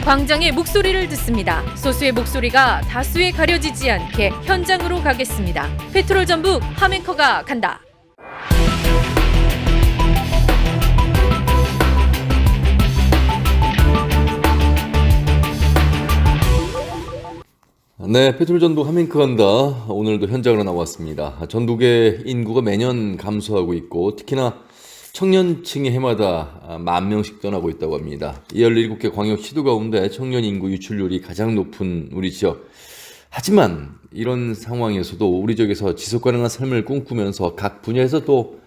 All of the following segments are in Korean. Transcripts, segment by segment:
광장의 목소리를 듣습니다. 소수의 목소리가 다수에 가려지지 않게 현장으로 가겠습니다. 페트롤 전북 함앵커가 간다. 네, 페트롤 전북 함앵커 간다. 오늘도 현장으로 나왔습니다. 전북의 인구가 매년 감소하고 있고 특히나 청년층이 해마다 10,000명씩 떠나고 있다고 합니다. 17개 광역시도 가운데 청년 인구 유출률이 가장 높은 우리 지역. 하지만 이런 상황에서도 우리 지역에서 지속가능한 삶을 꿈꾸면서 각 분야에서 또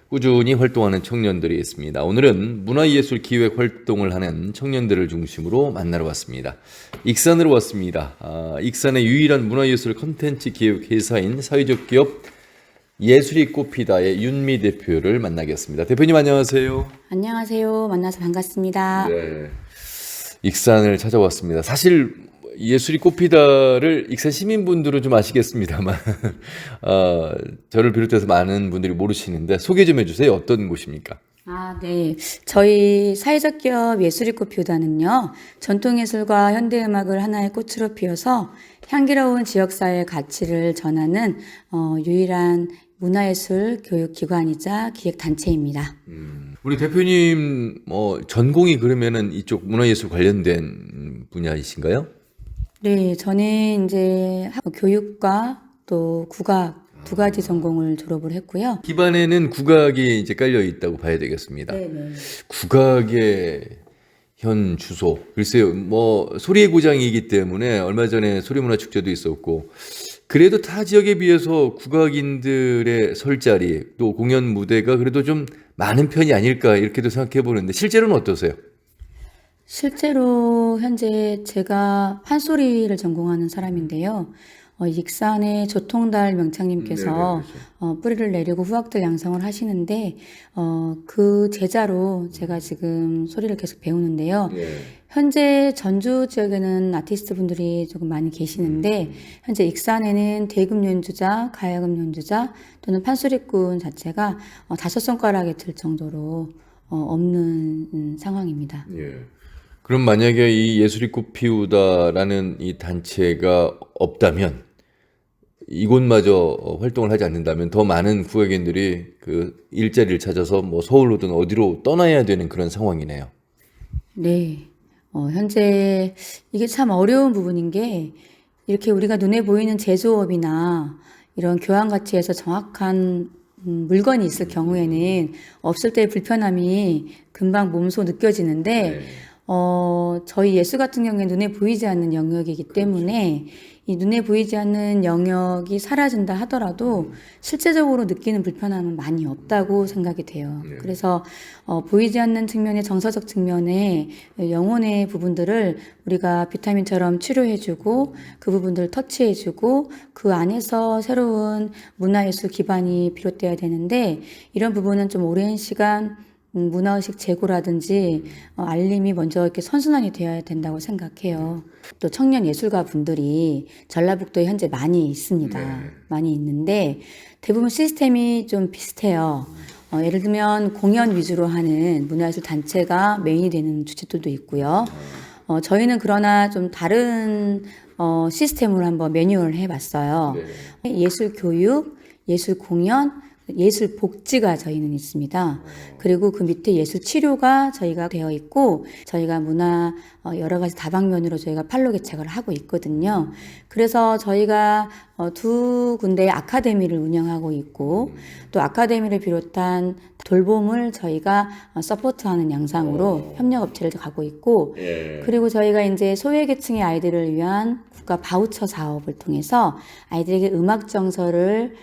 꾸준히 활동하는 청년들이 있습니다. 오늘은 문화예술 기획 활동을 하는 청년들을 중심으로 만나러 왔습니다. 익산으로 왔습니다. 익산의 유일한 문화예술 콘텐츠 기획 회사인 사회적 기업 예술이 꽃피다의 윤미 대표를 만나겠습니다. 대표님 안녕하세요. 안녕하세요. 만나서 반갑습니다. 네, 익산을 찾아왔습니다. 사실 예술이 꽃피다를 익산 시민분들은 좀 아시겠습니다만 저를 비롯해서 많은 분들이 모르시는데 소개 좀 해주세요. 어떤 곳입니까? 네. 저희 사회적 기업 예술이 꽃피우다는요, 전통예술과 현대음악을 하나의 꽃으로 피워서 향기로운 지역사회의 가치를 전하는 유일한 문화예술 교육기관이자 기획단체입니다. 우리 대표님 전공이 그러면은 이쪽 문화예술 관련된 분야이신가요? 네, 저는 이제 교육과 또 국악 두 가지 전공을 졸업을 했고요. 기반에는 국악이 이제 깔려 있다고 봐야 되겠습니다. 네네. 국악의 현 주소. 글쎄요, 소리의 고장이기 때문에 얼마 전에 소리문화축제도 있었고, 그래도 타 지역에 비해서 국악인들의 설 자리, 또 공연 무대가 그래도 좀 많은 편이 아닐까, 이렇게도 생각해 보는데, 실제로는 어떠세요? 실제로 현재 제가 판소리를 전공하는 사람인데요. 익산의 조통달 명창님께서 뿌리를 내리고 후학들 양성을 하시는데 그 제자로 제가 지금 소리를 계속 배우는데요. 현재 전주 지역에는 아티스트 분들이 조금 많이 계시는데 현재 익산에는 대금 연주자, 가야금 연주자 또는 판소리꾼 자체가 5손가락에 들 정도로 없는 상황입니다. 그럼 만약에 이 예술이 꽃피우다라는 이 단체가 없다면, 이곳마저 활동을 하지 않는다면 더 많은 국악인들이 그 일자리를 찾아서 서울로든 어디로 떠나야 되는 그런 상황이네요. 네. 현재 이게 참 어려운 부분인 게 이렇게 우리가 눈에 보이는 제조업이나 이런 교환 가치에서 정확한 물건이 있을 경우에는 없을 때의 불편함이 금방 몸소 느껴지는데 저희 예술 같은 경우에 눈에 보이지 않는 영역이기 때문에 이 눈에 보이지 않는 영역이 사라진다 하더라도 실제적으로 느끼는 불편함은 많이 없다고 생각이 돼요. 그래서 보이지 않는 측면의 정서적 측면의 영혼의 부분들을 우리가 비타민처럼 치료해주고 그 부분들을 터치해주고 그 안에서 새로운 문화예술 기반이 비롯돼야 되는데 이런 부분은 좀 오랜 시간 문화의식 제고라든지 알림이 먼저 이렇게 선순환이 되어야 된다고 생각해요. 또 청년 예술가 분들이 전라북도에 현재 많이 있습니다. 많이 있는데 대부분 시스템이 좀 비슷해요. 예를 들면 공연 위주로 하는 문화예술 단체가 메인이 되는 주체들도 있고요. 저희는 그러나 좀 다른 시스템으로 한번 매뉴얼을 해봤어요. 예술 교육, 예술 공연, 예술 복지가 저희는 있습니다. 그리고 그 밑에 예술 치료가 저희가 되어 있고 저희가 문화 여러 가지 다방면으로 저희가 판로 개척을 하고 있거든요. 그래서 저희가 두 군데의 아카데미를 운영하고 있고 또 아카데미를 비롯한 돌봄을 저희가 서포트하는 양상으로 협력업체를 가고 있고 그리고 저희가 이제 소외계층의 아이들을 위한 국가 바우처 사업을 통해서 아이들에게 음악 정서를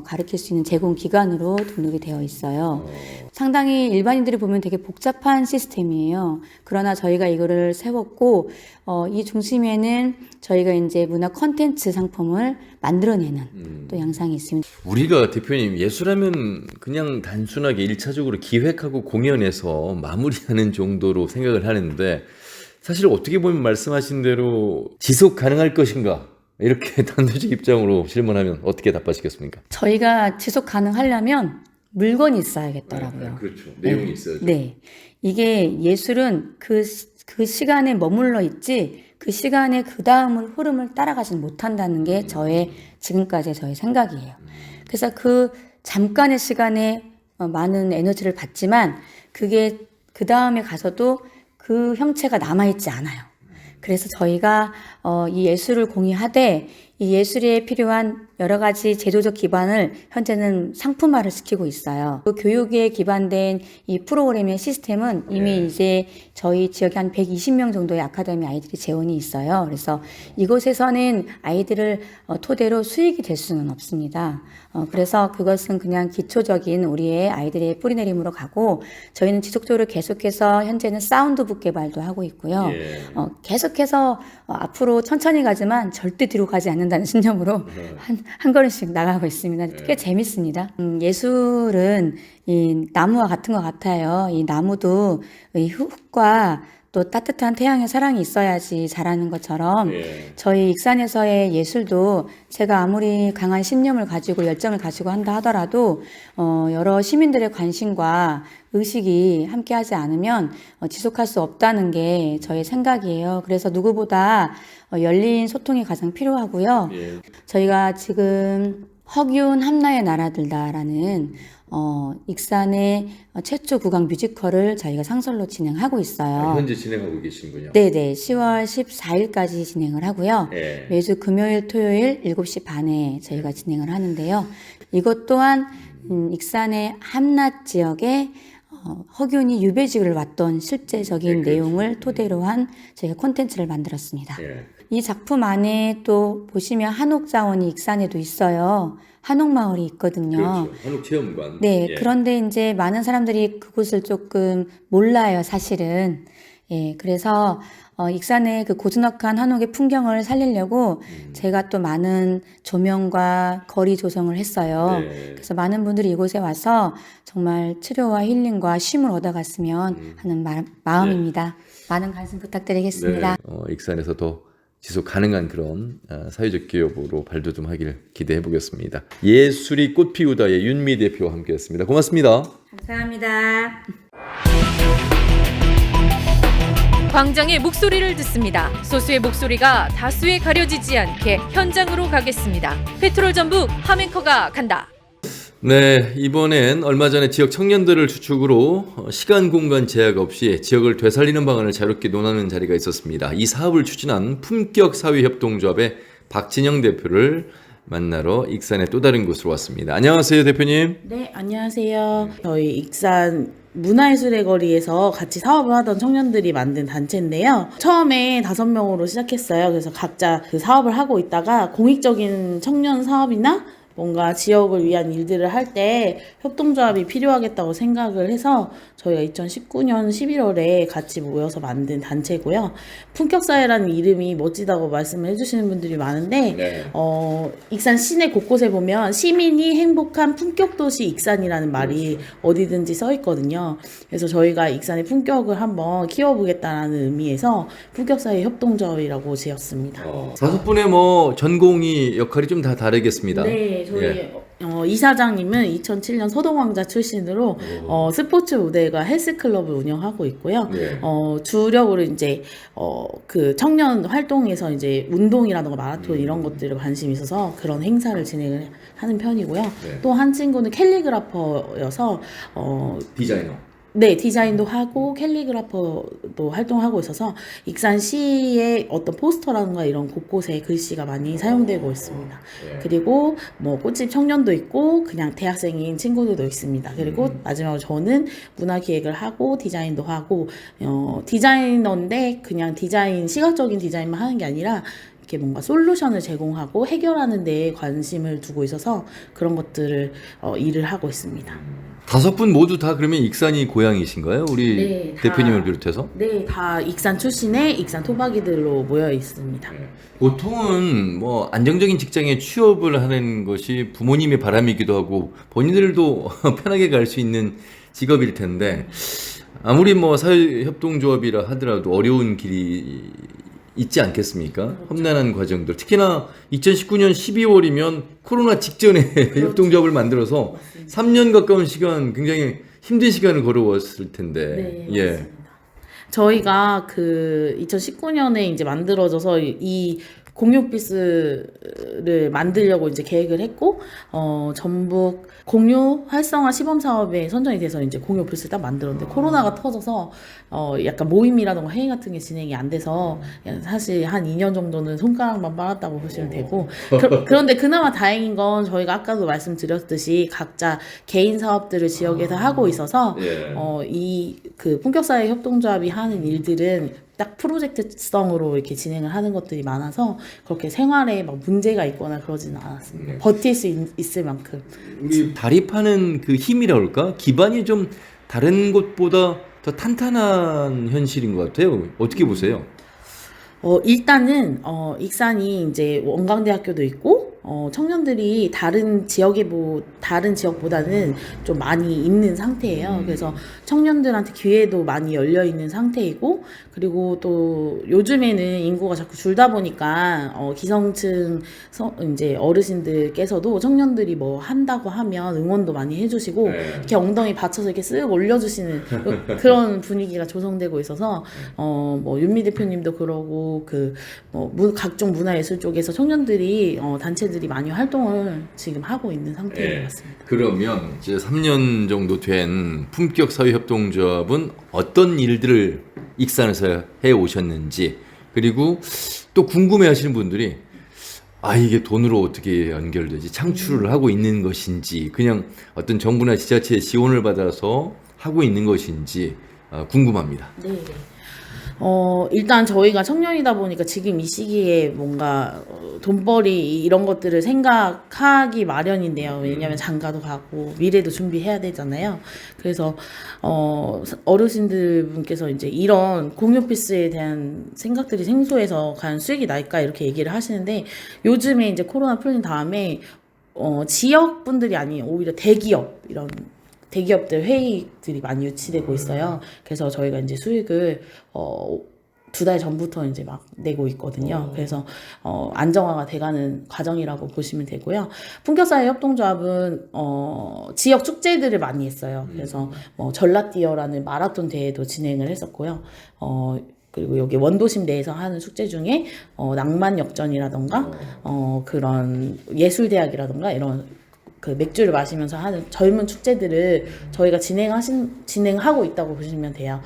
가르칠 수 있는 제공 기관으로 등록이 되어 있어요. 상당히 일반인들이 보면 되게 복잡한 시스템이에요. 그러나 저희가 이거를 세웠고 이 중심에는 저희가 이제 문화 콘텐츠 상품을 만들어내는 또 양상이 있습니다. 우리가 대표님 예술하면 그냥 단순하게 1차적으로 기획하고 공연해서 마무리하는 정도로 생각을 하는데 사실 어떻게 보면 말씀하신 대로 지속 가능할 것인가 이렇게 단도직 입장으로 질문하면 어떻게 답하시겠습니까? 저희가 지속 가능하려면 물건이 있어야겠더라고요. 그렇죠. 내용이 있어야죠. 네. 이게 예술은 그 그 시간에 머물러 있지 그 시간에 그 다음을 흐름을 따라가진 못한다는 게 지금까지의 저의 생각이에요. 그래서 그 잠깐의 시간에 많은 에너지를 받지만 그게 그 다음에 가서도 그 형체가 남아있지 않아요. 그래서 저희가 이 예술을 공유하되 이 예술에 필요한 여러 가지 제도적 기반을 현재는 상품화를 시키고 있어요. 그 교육에 기반된 이 프로그램의 시스템은 이미 이제 저희 지역에 한 120명 정도의 아카데미 아이들이 재원이 있어요. 그래서 이곳에서는 아이들을 토대로 수익이 될 수는 없습니다. 그래서 그것은 그냥 기초적인 우리의 아이들의 뿌리내림으로 가고 저희는 지속적으로 계속해서 현재는 사운드북 개발도 하고 있고요. 계속해서 앞으로 천천히 가지만 절대 뒤로 가지 않는다는 신념으로 한 걸음씩 나가고 있습니다. 꽤 재밌습니다. 예술은 이 나무와 같은 것 같아요. 이 나무도 이 흙과 또 따뜻한 태양의 사랑이 있어야지 자라는 것처럼 저희 익산에서의 예술도 제가 아무리 강한 신념을 가지고 열정을 가지고 한다 하더라도 여러 시민들의 관심과 의식이 함께하지 않으면 지속할 수 없다는 게 저의 생각이에요. 그래서 누구보다 열린 소통이 가장 필요하고요. 저희가 지금 허균 함나의 나라들다라는 익산의 최초 국악 뮤지컬을 저희가 상설로 진행하고 있어요. 현재 진행하고 계시는군요. 네네. 10월 14일까지 진행을 하고요. 매주 금요일, 토요일 7시 반에 저희가 진행을 하는데요. 이것 또한 익산의 함낮 지역에 허균이 유배직을 왔던 실제적인 내용을 토대로 한 저희가 콘텐츠를 만들었습니다. 이 작품 안에 또 보시면 한옥자원이 익산에도 있어요. 한옥마을이 있거든요. 그렇죠. 한옥체험관. 네, 그런데 이제 많은 사람들이 그곳을 조금 몰라요, 사실은. 그래서 익산의 그 고즈넉한 한옥의 풍경을 살리려고 제가 또 많은 조명과 거리 조성을 했어요. 그래서 많은 분들이 이곳에 와서 정말 치료와 힐링과 쉼을 얻어갔으면 하는 마음입니다. 많은 관심 부탁드리겠습니다. 익산에서 더 지속 가능한 그런 사회적 기업으로 발돋 좀 하길 기대해 보겠습니다. 예술이 꽃 피우다의 윤미 대표와 함께했습니다. 고맙습니다. 감사합니다. 광장의 목소리를 듣습니다. 소수의 목소리가 다수에 가려지지 않게 현장으로 가겠습니다. 페트롤 전북 하멘커가 간다. 네, 이번엔 얼마 전에 지역 청년들을 주축으로 시간 공간 제약 없이 지역을 되살리는 방안을 자유롭게 논하는 자리가 있었습니다. 이 사업을 추진한 품격사회협동조합의 박진영 대표를 만나러 익산의 또 다른 곳으로 왔습니다. 안녕하세요, 대표님. 네, 안녕하세요. 저희 익산 문화예술의 거리에서 같이 사업을 하던 청년들이 만든 단체인데요. 처음에 5명으로 시작했어요. 그래서 각자 그 사업을 하고 있다가 공익적인 청년 사업이나 뭔가 지역을 위한 일들을 할 때 협동조합이 필요하겠다고 생각을 해서 저희가 2019년 11월에 같이 모여서 만든 단체고요. 품격사회라는 이름이 멋지다고 말씀을 해주시는 분들이 많은데 익산 시내 곳곳에 보면 시민이 행복한 품격도시 익산이라는 말이 어디든지 써 있거든요. 그래서 저희가 익산의 품격을 한번 키워보겠다는 의미에서 품격사회 협동조합이라고 지었습니다. 5분의 뭐 전공이 역할이 좀 다 다르겠습니다. 네, 저희 이사장님은 2007년 서동왕자 출신으로 스포츠 무대가 헬스클럽을 운영하고 있고요. 주력으로 이제 그 청년 활동에서 이제 운동이라든가 마라톤 이런 것들에 관심이 있어서 그런 행사를 진행을 하는 편이고요. 또 한 친구는 캘리그라퍼여서 디자이너. 네, 디자인도 하고 캘리그라퍼도 활동하고 있어서 익산시의 어떤 포스터라든가 이런 곳곳에 글씨가 많이 사용되고 있습니다. 그리고 뭐 꽃집 청년도 있고 그냥 대학생인 친구들도 있습니다. 그리고 마지막으로 저는 문화기획을 하고 디자인도 하고 디자이너인데 그냥 시각적인 디자인만 하는 게 아니라 이렇게 뭔가 솔루션을 제공하고 해결하는 데에 관심을 두고 있어서 그런 것들을 일을 하고 있습니다. 5분 모두 다 그러면 익산이 고향이신가요? 우리 네, 대표님을 비롯해서? 네, 다 익산 출신의 익산 토박이들로 모여 있습니다. 보통은 뭐 안정적인 직장에 취업을 하는 것이 부모님의 바람이기도 하고 본인들도 편하게 갈 수 있는 직업일 텐데 아무리 뭐 사회협동조합이라 하더라도 어려운 길이 있지 않겠습니까? 험난한 과정들. 특히나 2019년 12월이면 코로나 직전에 협동조합을 만들어서 3년 가까운 시간 굉장히 힘든 시간을 걸어왔을 텐데. 네, 맞습니다. 저희가 그 2019년에 이제 만들어져서 이 공유 오피스를 만들려고 이제 계획을 했고, 전북 공유 활성화 시범 사업에 선정이 돼서 이제 공유 오피스를 딱 만들었는데, 코로나가 터져서, 약간 모임이라던가 회의 같은 게 진행이 안 돼서, 사실 한 2년 정도는 손가락만 빨았다고 보시면 되고, 그런데 그나마 다행인 건 저희가 아까도 말씀드렸듯이 각자 개인 사업들을 지역에서 하고 있어서, 그 품격사회 협동조합이 하는 일들은 딱 프로젝트성으로 이렇게 진행을 하는 것들이 많아서 그렇게 생활에 막 문제가 있거나 그러지는 않았습니다. 버틸 수 있을 만큼. 우리 다립하는 그 힘이라 그럴까? 기반이 좀 다른 곳보다 더 탄탄한 현실인 것 같아요. 어떻게 보세요? 일단은 익산이 이제 원광대학교도 있고 청년들이 다른 지역보다는 좀 많이 있는 상태예요. 그래서 청년들한테 기회도 많이 열려 있는 상태이고, 그리고 또 요즘에는 인구가 자꾸 줄다 보니까 기성층 이제 어르신들께서도 청년들이 뭐 한다고 하면 응원도 많이 해주시고 이렇게 엉덩이 받쳐서 이렇게 쓱 올려주시는 그런 분위기가 조성되고 있어서 뭐 윤미 대표님도 그러고 각종 문화예술 쪽에서 청년들이 단체들이 많이 활동을 지금 하고 있는 상태인 것 같습니다. 그러면 이제 3년 정도 된 품격사회협동조합은 어떤 일들을 익산에서 해 오셨는지, 그리고 또 궁금해하시는 분들이 이게 돈으로 어떻게 연결되지, 창출을 하고 있는 것인지, 그냥 어떤 정부나 지자체의 지원을 받아서 하고 있는 것인지 궁금합니다. 네. 일단 저희가 청년이다 보니까 지금 이 시기에 뭔가 돈벌이 이런 것들을 생각하기 마련인데요. 왜냐하면 장가도 가고 미래도 준비해야 되잖아요. 그래서 어르신들 분께서 이제 이런 공유 오피스에 대한 생각들이 생소해서 과연 수익이 날까 이렇게 얘기를 하시는데, 요즘에 이제 코로나 풀린 다음에 지역 분들이 아닌 오히려 대기업 이런 대기업들 회의들이 많이 유치되고 있어요. 그래서 저희가 이제 수익을 2달 전부터 이제 막 내고 있거든요. 그래서 안정화가 돼가는 과정이라고 보시면 되고요. 품격사회 협동조합은 지역 축제들을 많이 했어요. 그래서 전라띠어라는 마라톤 대회도 진행을 했었고요. 그리고 여기 원도심 내에서 하는 축제 중에 낭만역전이라던가 그런 예술대학이라던가 이런 그 맥주를 마시면서 하는 젊은 축제들을 저희가 진행하고 있다고 보시면 돼요.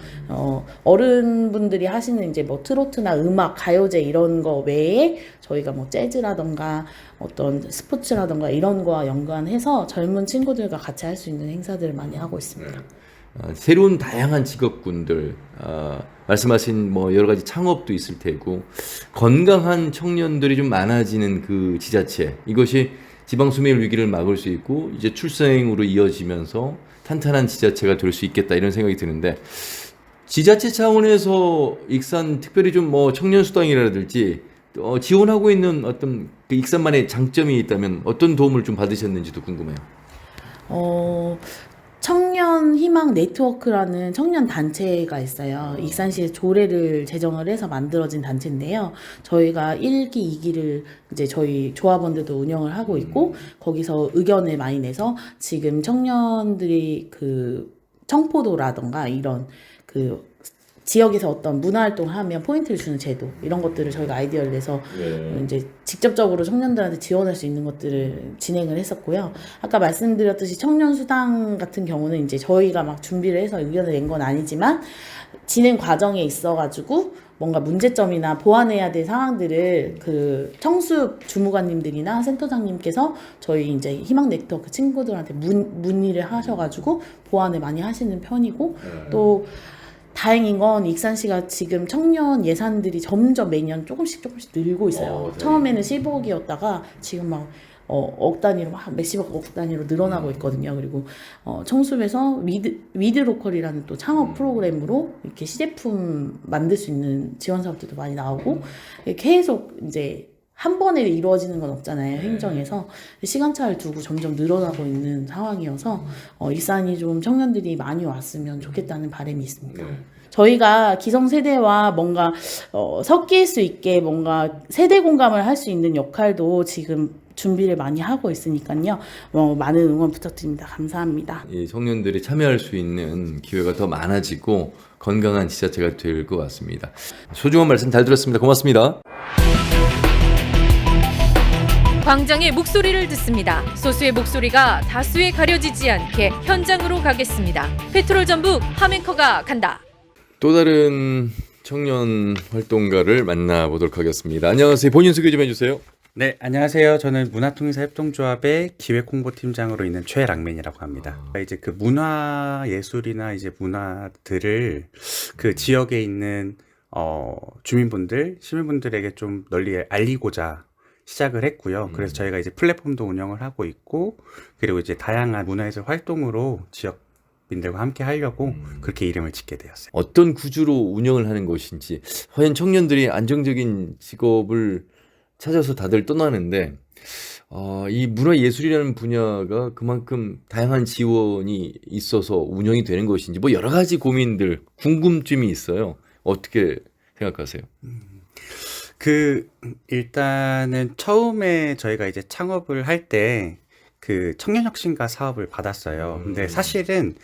어른분들이 하시는 이제 뭐 트로트나 음악, 가요제 이런 거 외에 저희가 뭐 재즈라던가 어떤 스포츠라던가 이런 거와 연관해서 젊은 친구들과 같이 할 수 있는 행사들을 많이 하고 있습니다. 새로운 다양한 직업군들, 말씀하신 뭐 여러 가지 창업도 있을 테고, 건강한 청년들이 좀 많아지는 그 지자체, 이것이 지방 소멸 위기를 막을 수 있고 이제 출생으로 이어지면서 탄탄한 지자체가 될 수 있겠다, 이런 생각이 드는데, 지자체 차원에서 익산 특별히 좀 뭐 청년 수당이라든지 지원하고 있는 어떤 그 익산만의 장점이 있다면 어떤 도움을 좀 받으셨는지도 궁금해요. 청년 희망 네트워크라는 청년 단체가 있어요. 익산시에 조례를 제정을 해서 만들어진 단체인데요. 저희가 1기, 2기를 이제 저희 조합원들도 운영을 하고 있고, 거기서 의견을 많이 내서 지금 청년들이 그 청포도라던가 이런 그 지역에서 어떤 문화활동을 하면 포인트를 주는 제도, 이런 것들을 저희가 아이디어를 내서 이제 직접적으로 청년들한테 지원할 수 있는 것들을 진행을 했었고요. 아까 말씀드렸듯이 청년 수당 같은 경우는 이제 저희가 막 준비를 해서 의견을 낸 건 아니지만 진행 과정에 있어가지고 뭔가 문제점이나 보완해야 될 상황들을 그 청수 주무관님들이나 센터장님께서 저희 이제 희망 네트워크 친구들한테 문의를 하셔가지고 보완을 많이 하시는 편이고, 또 다행인 건 익산시가 지금 청년 예산들이 점점 매년 조금씩 늘고 있어요. 처음에는 15억이었다가 지금 막 억 단위로 막 몇십억 억 단위로 늘어나고 있거든요. 그리고 청수에서 위드로컬이라는 또 창업 프로그램으로 이렇게 시제품 만들 수 있는 지원 사업들도 많이 나오고, 계속 이제 한 번에 이루어지는 건 없잖아요, 행정에서. 시간차를 두고 점점 늘어나고 있는 상황이어서 익산이 좀 청년들이 많이 왔으면 좋겠다는 바람이 있습니다. 저희가 기성세대와 뭔가 섞일 수 있게 뭔가 세대 공감을 할 수 있는 역할도 지금 준비를 많이 하고 있으니까요. 많은 응원 부탁드립니다. 감사합니다. 이 청년들이 참여할 수 있는 기회가 더 많아지고 건강한 지자체가 될 것 같습니다. 소중한 말씀 잘 들었습니다. 고맙습니다. 광장의 목소리를 듣습니다. 소수의 목소리가 다수에 가려지지 않게 현장으로 가겠습니다. 페트롤 전북 함앵커가 간다. 또 다른 청년 활동가를 만나보도록 하겠습니다. 안녕하세요. 본인 소개 좀 해주세요. 네, 안녕하세요. 저는 문화통일사협동조합의 기획홍보팀장으로 있는 최락맨이라고 합니다. 이제 그 문화예술이나 이제 문화들을 그 지역에 있는 주민분들, 시민분들에게 좀 널리 알리고자 시작을 했고요. 그래서 저희가 이제 플랫폼도 운영을 하고 있고, 그리고 이제 다양한 문화예술 활동으로 지역민들과 함께 하려고 그렇게 이름을 짓게 되었어요. 어떤 구주로 운영을 하는 것인지, 과연 청년들이 안정적인 직업을 찾아서 다들 떠나는데 이 문화예술이라는 분야가 그만큼 다양한 지원이 있어서 운영이 되는 것인지 뭐 여러 가지 고민들, 궁금증이 있어요. 어떻게 생각하세요? 일단은 처음에 저희가 이제 창업을 할 때 그 청년혁신가 사업을 받았어요. 근데 사실은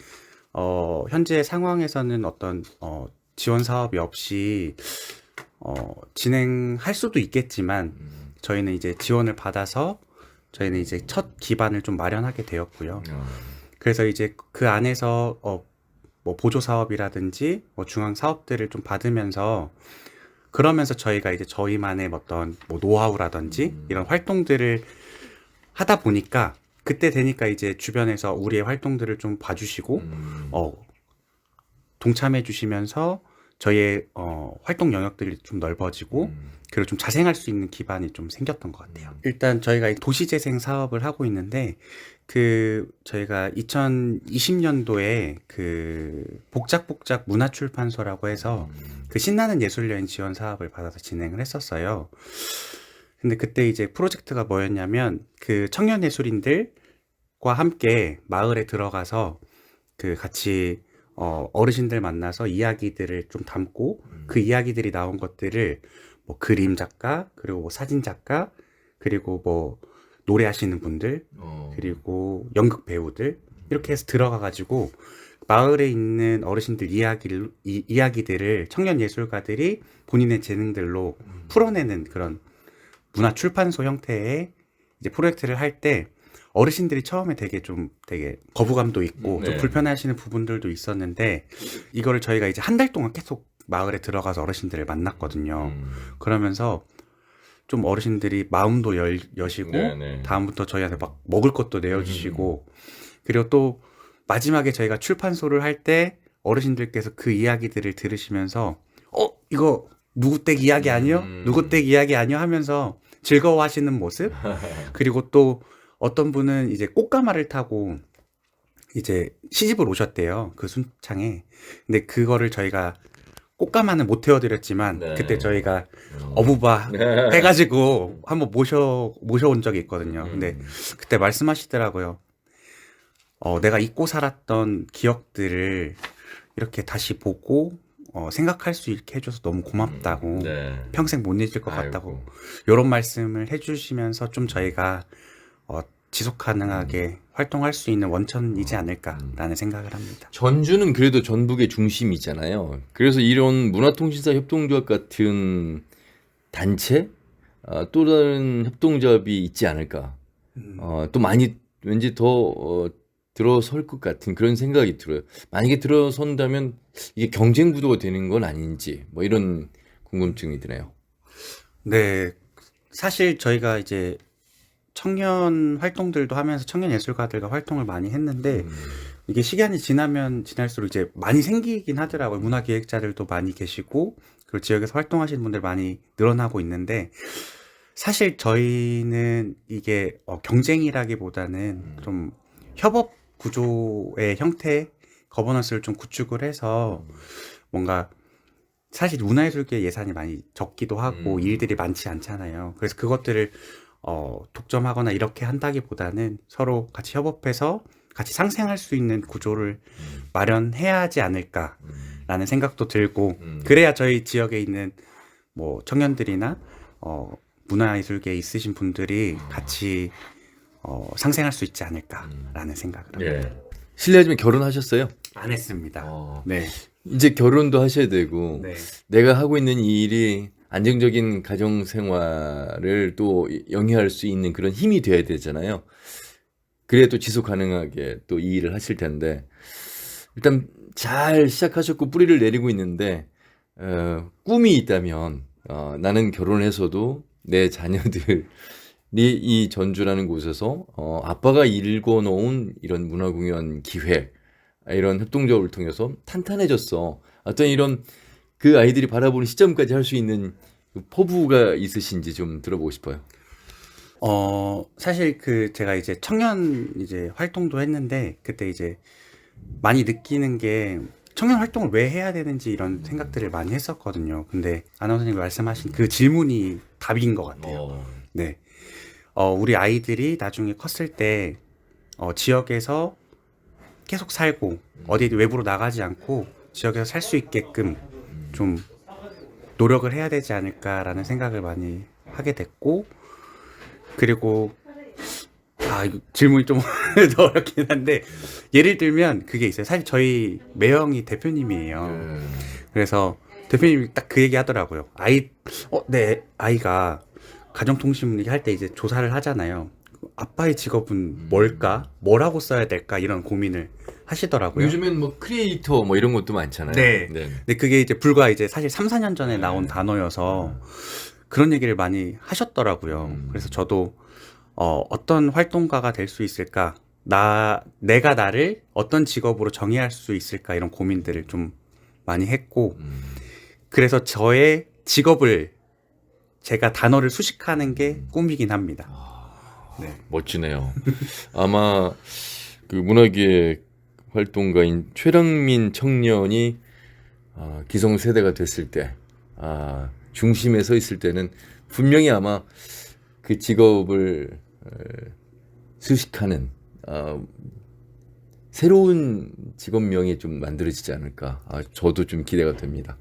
현재 상황에서는 어떤 지원 사업이 없이 진행할 수도 있겠지만 저희는 이제 지원을 받아서 저희는 이제 첫 기반을 좀 마련하게 되었고요. 그래서 이제 그 안에서 뭐 보조 사업이라든지 뭐 중앙 사업들을 좀 받으면서 그러면서 저희가 이제 저희만의 어떤 뭐 노하우라든지 이런 활동들을 하다 보니까 그때 되니까 이제 주변에서 우리의 활동들을 좀 봐주시고 동참해 주시면서 저희의 활동 영역들이 좀 넓어지고 그리고 좀 자생할 수 있는 기반이 좀 생겼던 것 같아요. 일단 저희가 도시재생 사업을 하고 있는데 저희가 2020년도에 그 복작복작 문화출판소라고 해서 그 신나는 예술여행 지원 사업을 받아서 진행을 했었어요. 근데 그때 이제 프로젝트가 뭐였냐면 그 청년 예술인들과 함께 마을에 들어가서 그 같이 어르신들 만나서 이야기들을 좀 담고 그 이야기들이 나온 것들을 뭐 그림 작가, 그리고 뭐 사진 작가, 그리고 뭐 노래하시는 분들, 그리고 연극 배우들 이렇게 해서 들어가가지고 마을에 있는 어르신들 이야기들을 청년 예술가들이 본인의 재능들로 풀어내는 그런 문화 출판소 형태의 이제 프로젝트를 할 때 어르신들이 처음에 되게 거부감도 있고 좀 불편해하시는 부분들도 있었는데 이거를 저희가 이제 한 달 동안 계속 마을에 들어가서 어르신들을 만났거든요. 그러면서 좀 어르신들이 마음도 여시고 다음부터 저희한테 막 먹을 것도 내어주시고 그리고 또 마지막에 저희가 출판소를 할 때 어르신들께서 그 이야기들을 들으시면서 이거 누구 댁 이야기 아니요? 누구 댁 이야기 아니요? 하면서 즐거워하시는 모습 그리고 또 어떤 분은 이제 꽃가마를 타고 이제 시집을 오셨대요. 그 순창에. 근데 그거를 저희가 꽃가마는 못 태워드렸지만 그때 저희가 어부바 해가지고 한번 모셔온 적이 있거든요. 근데 그때 말씀하시더라고요. 내가 잊고 살았던 기억들을 이렇게 다시 보고 생각할 수 있게 해줘서 너무 고맙다고 평생 못 잊을 것 같다고 이런 말씀을 해주시면서 좀 저희가 지속 가능하게 활동할 수 있는 원천이지 않을까라는 생각을 합니다. 전주는 그래도 전북의 중심이잖아요. 그래서 이런 문화통신사 협동조합 같은 단체, 또 다른 협동조합이 있지 않을까. 또 많이 왠지 더 들어설 것 같은 그런 생각이 들어요. 만약에 들어선다면 이게 경쟁 구도가 되는 건 아닌지 뭐 이런 궁금증이 드네요. 네, 사실 저희가 이제 청년 활동들도 하면서 청년 예술가들과 활동을 많이 했는데 이게 시간이 지나면 지날수록 이제 많이 생기긴 하더라고요. 문화기획자들도 많이 계시고 그리고 지역에서 활동하시는 분들 많이 늘어나고 있는데 사실 저희는 이게 경쟁이라기보다는 좀 협업 구조의 형태, 거버넌스를 좀 구축을 해서 뭔가 사실 문화예술계 예산이 많이 적기도 하고 일들이 많지 않잖아요. 그래서 그것들을 독점하거나 이렇게 한다기보다는 서로 같이 협업해서 같이 상생할 수 있는 구조를 마련해야 하지 않을까라는 생각도 들고 그래야 저희 지역에 있는 뭐 청년들이나 문화예술계에 있으신 분들이 같이 상생할 수 있지 않을까라는 생각을 합니다. 예. 실례하지만 결혼하셨어요? 안 했습니다. 네. 이제 결혼도 하셔야 되고 네. 내가 하고 있는 이 일이 안정적인 가정 생활을 또 영위할 수 있는 그런 힘이 돼야 되잖아요. 그래야 또 지속 가능하게 또 이 일을 하실 텐데 일단 잘 시작하셨고 뿌리를 내리고 있는데 꿈이 있다면 나는 결혼을 해서도 내 자녀들이 이 전주라는 곳에서 아빠가 읽어놓은 이런 문화공연 기획 이런 협동조합을 통해서 탄탄해졌어. 어떤 이런 그 아이들이 바라보는 시점까지 할 수 있는 그 포부가 있으신지 좀 들어보고 싶어요. 사실 제가 이제 청년 이제 활동도 했는데 그때 이제 많이 느끼는 게 청년 활동을 왜 해야 되는지 이런 생각들을 많이 했었거든요. 근데 아나운서님 말씀하신 그 질문이 답인 것 같아요. 네. 우리 아이들이 나중에 컸을 때 지역에서 계속 살고 어디 외부로 나가지 않고 지역에서 살 수 있게끔 좀 노력을 해야 되지 않을까라는 생각을 많이 하게 됐고 그리고 이거 질문이 좀 어렵긴 한데 예를 들면 그게 있어요. 사실 저희 매형이 대표님이에요. 그래서 대표님이 딱 그 얘기 하더라고요. 내 아이가 가정통신 할 때 이제 조사를 하잖아요. 아빠의 직업은 뭘까? 뭐라고 써야 될까? 이런 고민을 하시더라고요. 요즘엔 뭐 크리에이터 뭐 이런 것도 많잖아요. 네. 근데 그게 이제 불과 이제 사실 3, 4년 전에 나온 단어여서 그런 얘기를 많이 하셨더라고요. 그래서 저도 어떤 활동가가 될 수 있을까? 내가 나를 어떤 직업으로 정의할 수 있을까? 이런 고민들을 좀 많이 했고 그래서 저의 직업을 제가 단어를 수식하는 게 꿈이긴 합니다. 네. 멋지네요. 아마 그 문화기획 활동가인 최랑민 청년이 기성세대가 됐을 때 중심에 서 있을 때는 분명히 아마 그 직업을 수식하는 새로운 직업명이 좀 만들어지지 않을까. 저도 좀 기대가 됩니다.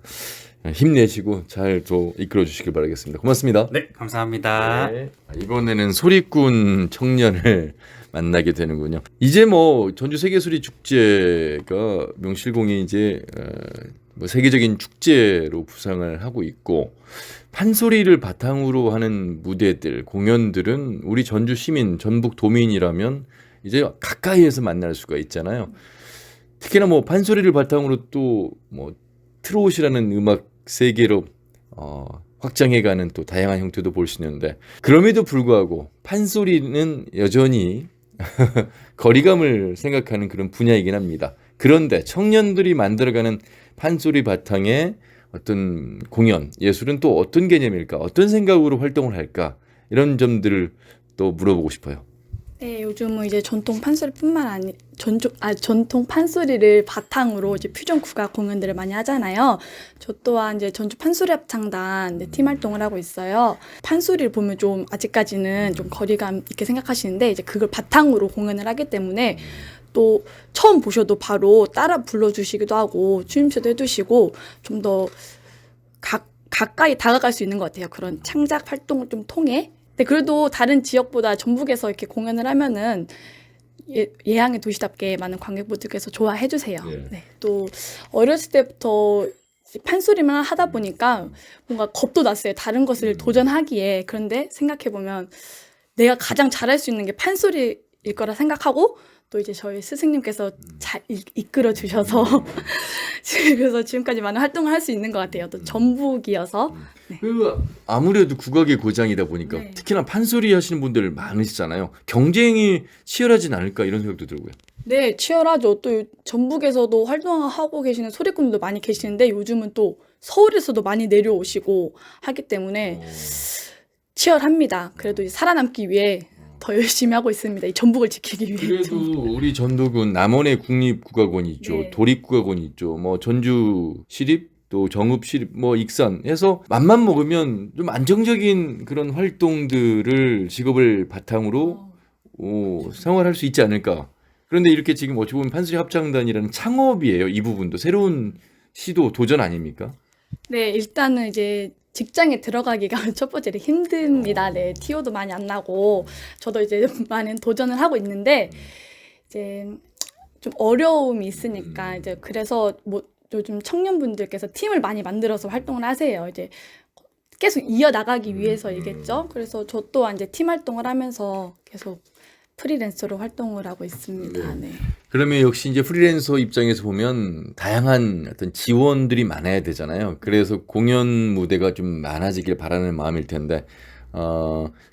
힘내시고 잘 또 이끌어 주시길 바라겠습니다. 고맙습니다. 네, 감사합니다. 네. 이번에는 소리꾼 청년을 만나게 되는군요. 이제 뭐 전주 세계소리 축제가 명실공히 이제 뭐 세계적인 축제로 부상을 하고 있고 판소리를 바탕으로 하는 무대들, 공연들은 우리 전주 시민, 전북 도민이라면 이제 가까이에서 만날 수가 있잖아요. 특히나 뭐 판소리를 바탕으로 또 뭐 트롯이라는 음악 세계로 확장해가는 또 다양한 형태도 볼 수 있는데 그럼에도 불구하고 판소리는 여전히 거리감을 생각하는 그런 분야이긴 합니다. 그런데 청년들이 만들어가는 판소리 바탕의 어떤 공연, 예술은 또 어떤 개념일까? 어떤 생각으로 활동을 할까? 이런 점들을 또 물어보고 싶어요. 네, 요즘은 이제 전통 판소리뿐만 아니 전통 판소리를 바탕으로 이제 퓨전 국악 공연들을 많이 하잖아요. 저 또한 이제 전주 판소리 합창단 팀 활동을 하고 있어요. 판소리를 보면 좀 아직까지는 좀 거리감 있게 생각하시는데 이제 그걸 바탕으로 공연을 하기 때문에 또 처음 보셔도 바로 따라 불러주시기도 하고 추임새도 해두시고 좀 더 가까이 다가갈 수 있는 것 같아요. 그런 창작 활동을 좀 통해. 근데 그래도 다른 지역보다 전북에서 이렇게 공연을 하면은 예향의 도시답게 많은 관객분들께서 좋아해 주세요. 네. 또 어렸을 때부터 판소리만 하다 보니까 뭔가 겁도 났어요. 다른 것을 도전하기에. 그런데 생각해 보면 내가 가장 잘할 수 있는 게 판소리일 거라 생각하고 또 이제 저희 스승님께서 잘 이끌어 주셔서 그래서 지금까지 많은 활동을 할 수 있는 것 같아요. 또 전북이어서. 네. 아무래도 국악의 고장이다 보니까 네. 특히나 판소리 하시는 분들 많으시잖아요. 경쟁이 치열하진 않을까 이런 생각도 들고요. 네, 치열하죠. 또 전북에서도 활동하고 계시는 소리꾼들도 많이 계시는데 요즘은 또 서울에서도 많이 내려오시고 하기 때문에 치열합니다. 그래도 이제 살아남기 위해 더 열심히 하고 있습니다. 이 전북을 지키기 위해. 그래도 우리 전북은 남원의 국립국악원이 있죠. 네. 도립국악원이 있죠. 뭐 전주 시립 또 정읍 시립 뭐 익산 해서 맘만 먹으면 좀 안정적인 그런 활동들을 직업을 바탕으로 생활할 수 있지 않을까. 그런데 이렇게 지금 어찌 보면 판소리 합창단이라는 창업이에요. 이 부분도 새로운 시도 도전 아닙니까? 네, 일단은 이제 직장에 들어가기가 첫 번째로 힘듭니다. 네, 티오도 많이 안 나고 저도 이제 많은 도전을 하고 있는데 이제 좀 어려움이 있으니까 이제 그래서 뭐 요즘 청년분들께서 팀을 많이 만들어서 활동을 하세요. 이제 계속 이어나가기 위해서이겠죠. 그래서 저 또한 이제 팀 활동을 하면서 계속 프리랜서로 활동을 하고 있습니다. 네. 그러면 역시 이제 프리랜서 입장에서 보면 다양한 어떤 지원들이 많아야 되잖아요. 그래서 공연 무대가 좀 많아지길 바라는 마음일 텐데,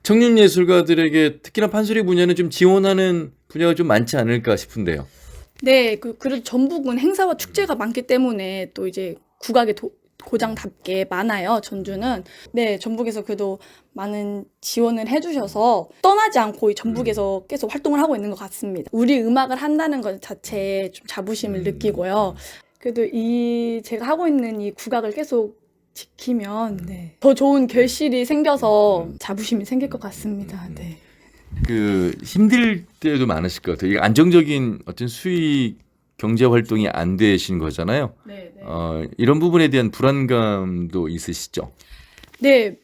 청년 예술가들에게 특히나 판소리 분야는 좀 지원하는 분야가 좀 많지 않을까 싶은데요. 네, 그래도 전북은 행사와 축제가 많기 때문에 또 이제 국악의 고장답게 많아요, 전주는. 네, 전북에서 그래도 많은 지원을 해주셔서 떠나지 않고 이 전북에서 계속 활동을 하고 있는 것 같습니다. 우리 음악을 한다는 것 자체에 좀 자부심을 느끼고요. 그래도 제가 하고 있는 이 국악을 계속 지키면 네, 더 좋은 결실이 생겨서 자부심이 생길 것 같습니다. 네. 힘들 때도 많으실 것 같아요. 이게 안정적인 어떤 수익 경제 활동이 안 되신 거잖아요. 네, 네. 이런 부분에 대한 불안감도 있으시죠? 네,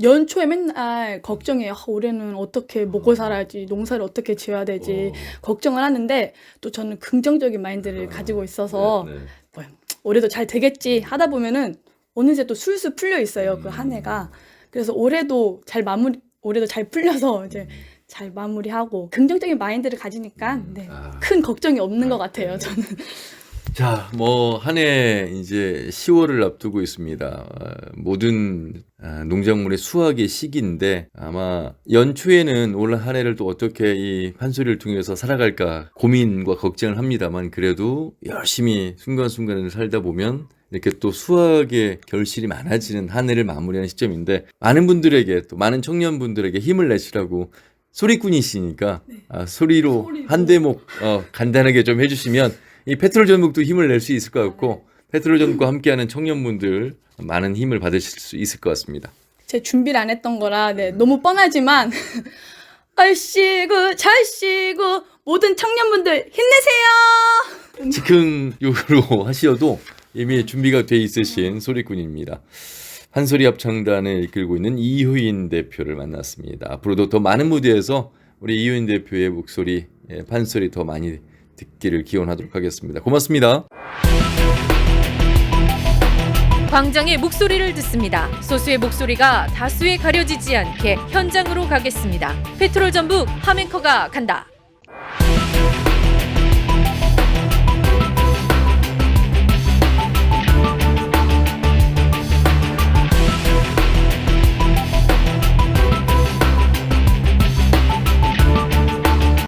연초에 맨날 걱정해요. 올해는 어떻게 먹고 살아야지, 농사를 어떻게 지어야 되지, 걱정을 하는데, 또 저는 긍정적인 마인드를 가지고 있어서, 올해도 잘 되겠지 하다 보면은, 어느새 또 술술 풀려 있어요, 그 한 해가. 그래서 올해도 잘 풀려서 이제 잘 마무리하고, 긍정적인 마인드를 가지니까, 네, 큰 걱정이 없는 것 같아요, 저는. 자, 한 해 이제 10월을 앞두고 있습니다. 모든 농작물의 수확의 시기인데 아마 연초에는 올 한 해를 또 어떻게 이 판소리를 통해서 살아갈까 고민과 걱정을 합니다만 그래도 열심히 순간순간을 살다 보면 이렇게 또 수확의 결실이 많아지는 한 해를 마무리하는 시점인데 많은 분들에게 또 많은 청년분들에게 힘을 내시라고 소리꾼이시니까 소리로 한 대목 간단하게 좀 해주시면 이 페트롤 전북도 힘을 낼 수 있을 것 같고 페트롤 전북과 함께하는 청년분들 많은 힘을 받으실 수 있을 것 같습니다. 제 준비를 안 했던 거라 너무 뻔하지만 얼씨구 잘씨구 모든 청년분들 힘내세요. 즉흥적으로 하시어도 이미 준비가 돼 있으신 소리꾼입니다. 판소리 합창단을 이끌고 있는 이효인 대표를 만났습니다. 앞으로도 더 많은 무대에서 우리 이효인 대표의 목소리, 판소리 더 많이 듣기를 기원하도록 하겠습니다. 고맙습니다. 광장의 목소리를 듣습니다. 소수의 목소리가 다수에 가려지지 않게 현장으로 가겠습니다. 페트롤 전북 함앵커가 간다.